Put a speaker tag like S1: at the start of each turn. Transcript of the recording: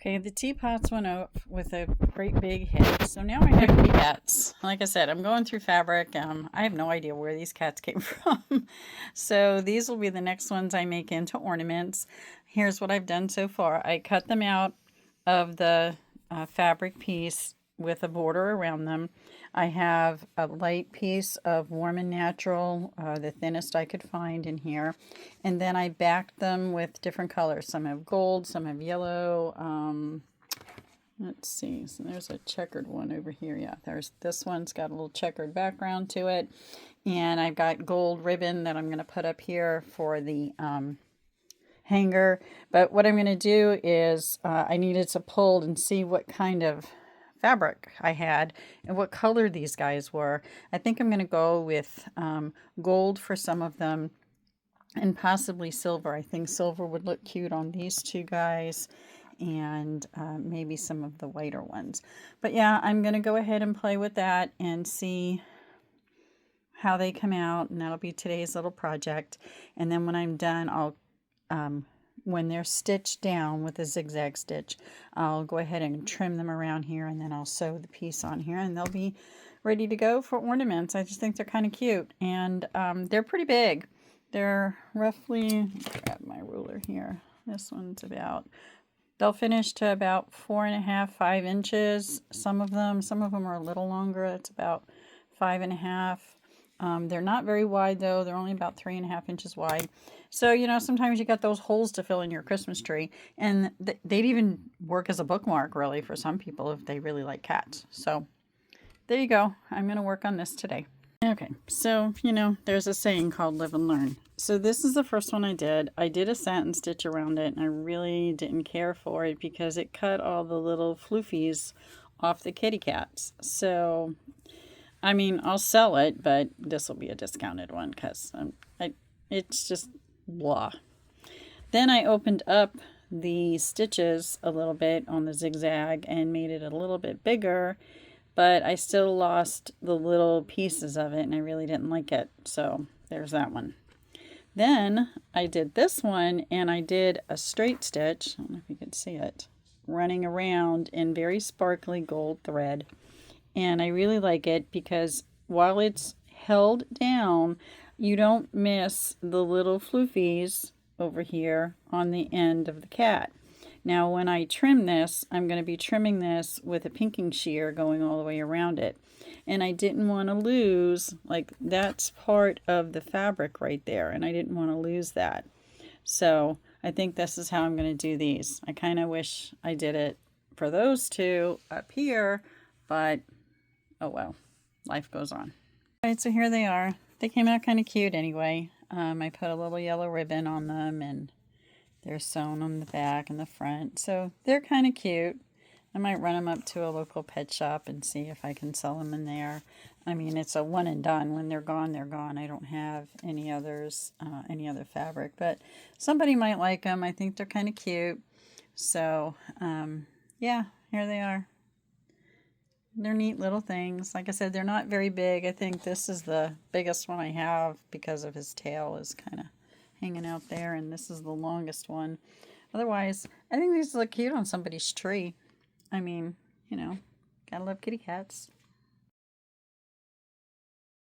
S1: Okay, the teapots went up with a great big hit. So now I have kitty cats. Like I said, I'm going through fabric. I have no idea where these cats came from. So these will be the next ones I make into ornaments. Here's what I've done so far. I cut them out of the fabric piece with a border around them. I have a light piece of Warm and Natural, the thinnest I could find in here. And then I backed them with different colors. Some have gold, some have yellow. Let's see, so there's a checkered one over here. Yeah, there's this one's got a little checkered background to it. And I've got gold ribbon that I'm going to put up here for the hanger. But what I'm going to do is I needed to pull and see what kind of fabric I had and what color these guys were. I think I'm going to go with gold for some of them and possibly silver. I think silver would look cute on these two guys and maybe some of the whiter ones. But yeah, I'm going to go ahead and play with that and see how they come out, and that'll be today's little project. And then when I'm done, I'll when they're stitched down with a zigzag stitch, I'll go ahead and trim them around here, and then I'll sew the piece on here, and they'll be ready to go for ornaments. I just think they're kind of cute, and they're pretty big. They're roughly, grab my ruler here. This one's about, they'll finish to about 4.5, 5 inches. Some of them are a little longer. It's about 5.5. They're not very wide though. They're only about 3.5 inches wide. So, you know, sometimes you got those holes to fill in your Christmas tree, and they'd even work as a bookmark really for some people if they really like cats. So there you go. I'm going to work on this today. Okay, so, you know, there's a saying called live and learn. So this is the first one I did. I did a satin stitch around it, and I really didn't care for it because it cut all the little floofies off the kitty cats. So I mean, I'll sell it, but this will be a discounted one because it's just blah. Then I opened up the stitches a little bit on the zigzag and made it a little bit bigger, but I still lost the little pieces of it, and I really didn't like it. So there's that one. Then I did this one, and I did a straight stitch. I don't know if you could see it, running around in very sparkly gold thread. And I really like it because while it's held down, you don't miss the little floofies over here on the end of the cat. Now when I trim this, I'm going to be trimming this with a pinking shear going all the way around it. And I didn't want to lose, like that's part of the fabric right there, and I didn't want to lose that. So I think this is how I'm going to do these. I kind of wish I did it for those two up here, but oh well, life goes on. All right, so here they are. They came out kind of cute anyway. I put a little yellow ribbon on them, and they're sewn on the back and the front. So they're kind of cute. I might run them up to a local pet shop and see if I can sell them in there. I mean, it's a one and done. When they're gone, they're gone. I don't have any others, any other fabric, but somebody might like them. I think they're kind of cute. So, yeah, here they are. They're neat little things. Like I said, they're not very big. I think this is the biggest one I have because of his tail is kind of hanging out there, and this is the longest one. Otherwise, I think these look cute on somebody's tree. I mean, you know, gotta love kitty cats.